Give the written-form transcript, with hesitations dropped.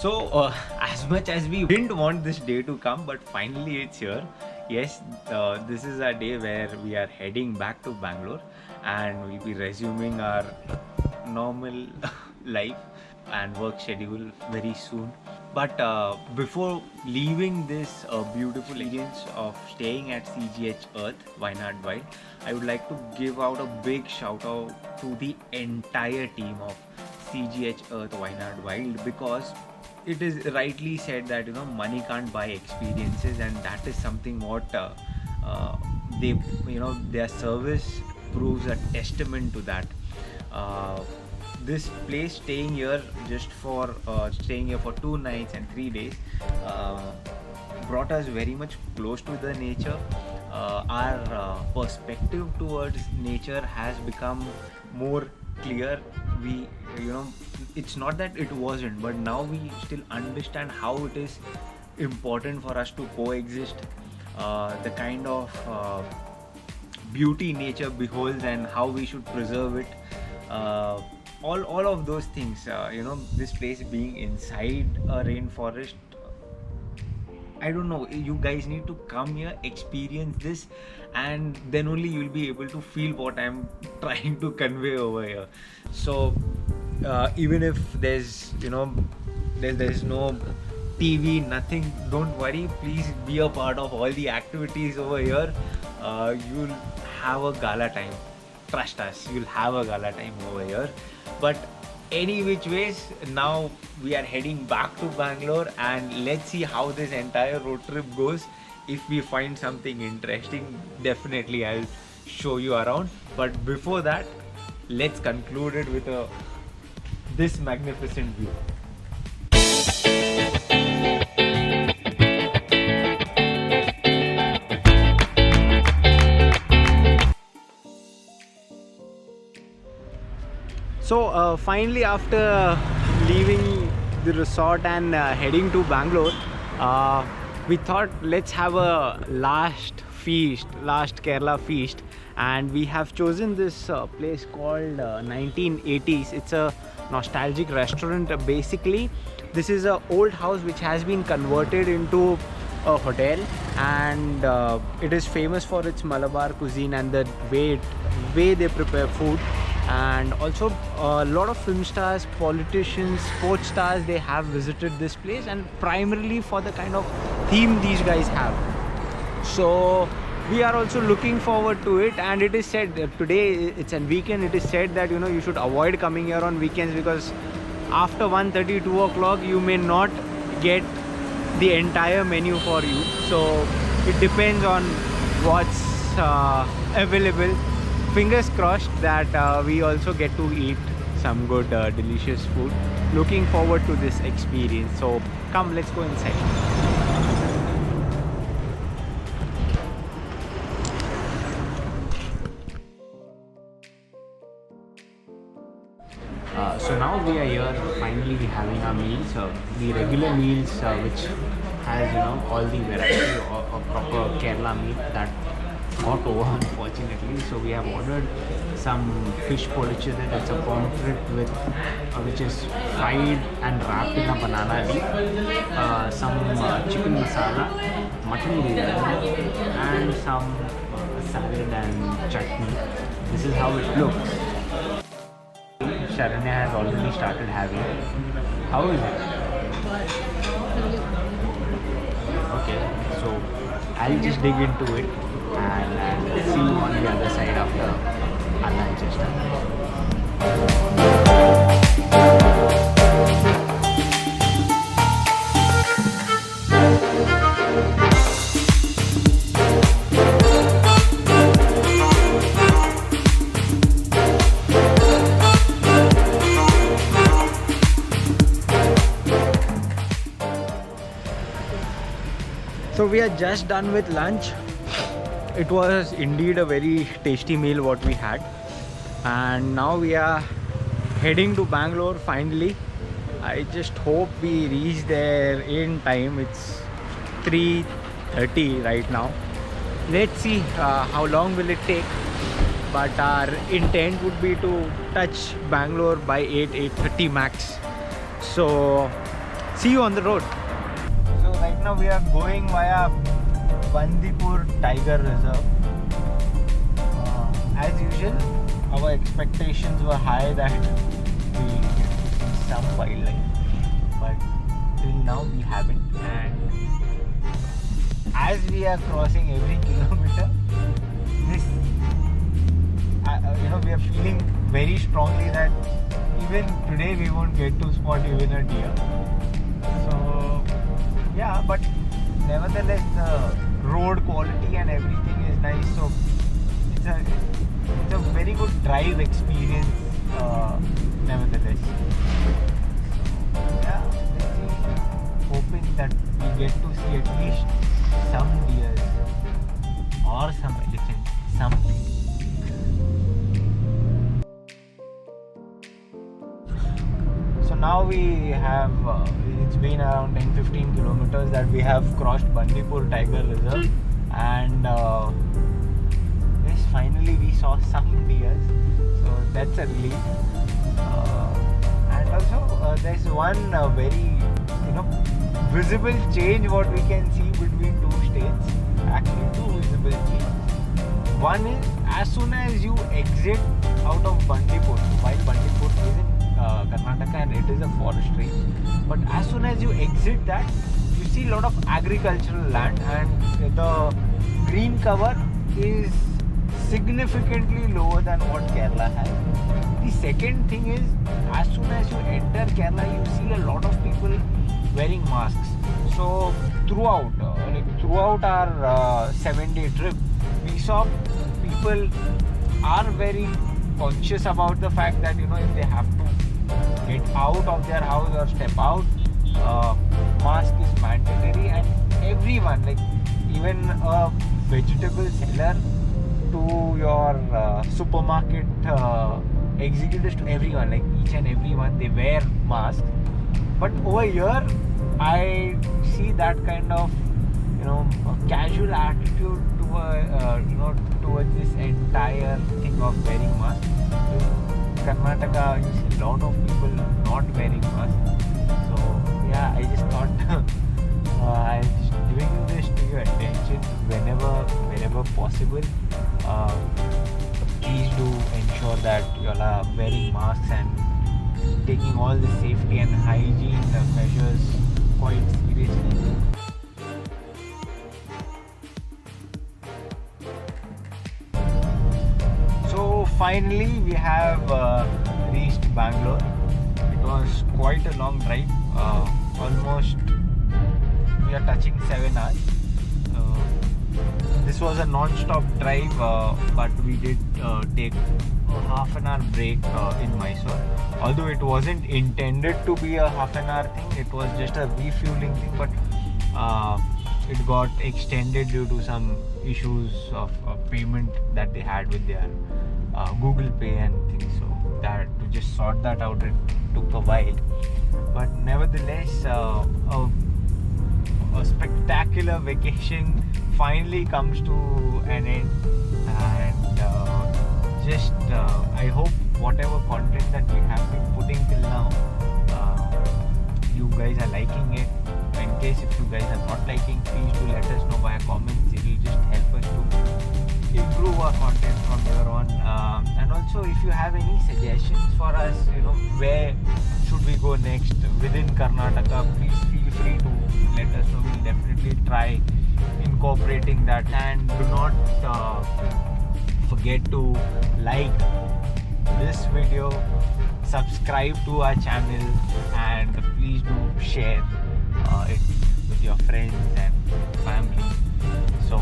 So, as much as we didn't want this day to come, but finally it's here. Yes, this is a day where we are heading back to Bangalore and we'll be resuming our normal life and work schedule very soon. But before leaving this beautiful experience of staying at CGH Earth, Wayanad Wild, I would like to give out a big shout out to the entire team of CGH Earth Wayanad Wild, because it is rightly said that money can't buy experiences, and that is something what they their service proves a testament to that. uh, this place, staying here for 2 nights and 3 days, uh, brought us very much close to the nature. Our perspective towards nature has become more clear. We it's not that it wasn't, but now we still understand how it is important for us to coexist, the kind of beauty nature beholds and how we should preserve it. uh, all of those things, this place being inside a rainforest, I don't know, you guys need to come here, experience this, and then only you'll be able to feel what I'm trying to convey over here. So even if there's no TV, nothing, don't worry, please be a part of all the activities over here. You'll have a gala time, trust us, you'll have a gala time over here. But any which ways, now we are heading back to Bangalore, and let's see how this entire road trip goes. If we find something interesting, definitely I'll show you around. But before that, let's conclude it with this magnificent view. So finally, after leaving the resort and heading to Bangalore, we thought let's have a last Kerala feast, and we have chosen this place called 1980s. It's a nostalgic restaurant. Basically, this is a old house which has been converted into a hotel, and it is famous for its Malabar cuisine and the way they prepare food. And also a lot of film stars, politicians, sports stars, they have visited this place, and primarily for the kind of theme these guys have. So we are also looking forward to it, and it is said that today it's a weekend. It is said that you should avoid coming here on weekends, because after 1:30, 2 o'clock you may not get the entire menu for you. So it depends on what's available. Fingers crossed that we also get to eat some good delicious food. Looking forward to this experience. So come, let's go inside. So now we are here finally having our meals, the regular meals, which has all the variety of proper Kerala meat that got over, unfortunately. So we have ordered some fish poliched. It's a pomfret with which is fried and wrapped in a banana leaf, some chicken masala, mutton biryani, and some salad and chutney. This is how it looks. Sharanya has already started having. How is it? Okay, so I'll just dig into it and I'll see you on the other side after our lunch is done. So we are just done with lunch. It was indeed a very tasty meal what we had, and now we are heading to Bangalore finally. I just hope we reach there in time. It's 3:30 right now. Let's see how long will it take, but our intent would be to touch Bangalore by 8:30 max. So See you on the road. So right now we are going via Bandipur Tiger Reserve. As usual, our expectations were high that we get to see some wildlife, but till now we haven't. And as we are crossing every kilometer, this we are feeling very strongly that even today we won't get to spot even a deer. So yeah, but nevertheless the road quality and everything is nice. So it's a very good drive experience. Nevertheless, yeah, let's see. Hoping that we get to see at least some deers or some elephants, something. So now we have, it's been around 10-15 kilometers that we have crossed Bandipur Tiger Reserve, and yes, finally we saw some deers, so that's a relief. And also there's one very visible change what we can see between two states. Actually two visible changes. One is as soon as you exit out of Bandipur, while Bandipur is in Karnataka and it is a forest range, but as soon as you exit that, you see a lot of agricultural land and the green cover is significantly lower than what Kerala has. The second thing is, as soon as you enter Kerala, you see a lot of people wearing masks. So throughout our 7-day trip, we saw people are very conscious about the fact that if they have to get out of their house or step out, mask is mandatory, and everyone, like even a vegetable seller to your supermarket executives, to everyone, like each and everyone, they wear masks. But over here I see that kind of a casual attitude towards this entire thing of wearing masks. In Karnataka, you see a lot of people not wearing masks. So yeah, I just thought I'm just giving this to your attention whenever possible. Please do ensure that you all are wearing masks and taking all the safety and hygiene measures quite seriously. So finally we have reached Bangalore. It was quite a long drive. Almost we are touching 7 hours. This was a non-stop drive, but we did take a half an hour break in Mysore. Although it wasn't intended to be a half an hour thing, it was just a refueling thing, but it got extended due to some issues of payment that they had with their Google Pay and things. So that to just sort that out, it took a while. But nevertheless, a spectacular vacation finally comes to an end, and I hope whatever content that we have been putting till now, you guys are liking it. In case if you guys are not liking, please do let us know via comments. It will just help us to improve our content from here on. And also, if you have any suggestions for us, where should we go next within Karnataka, please feel free to let us know. We'll definitely try incorporating that. And do not forget to like this video, subscribe to our channel, and please do share it with your friends and family. So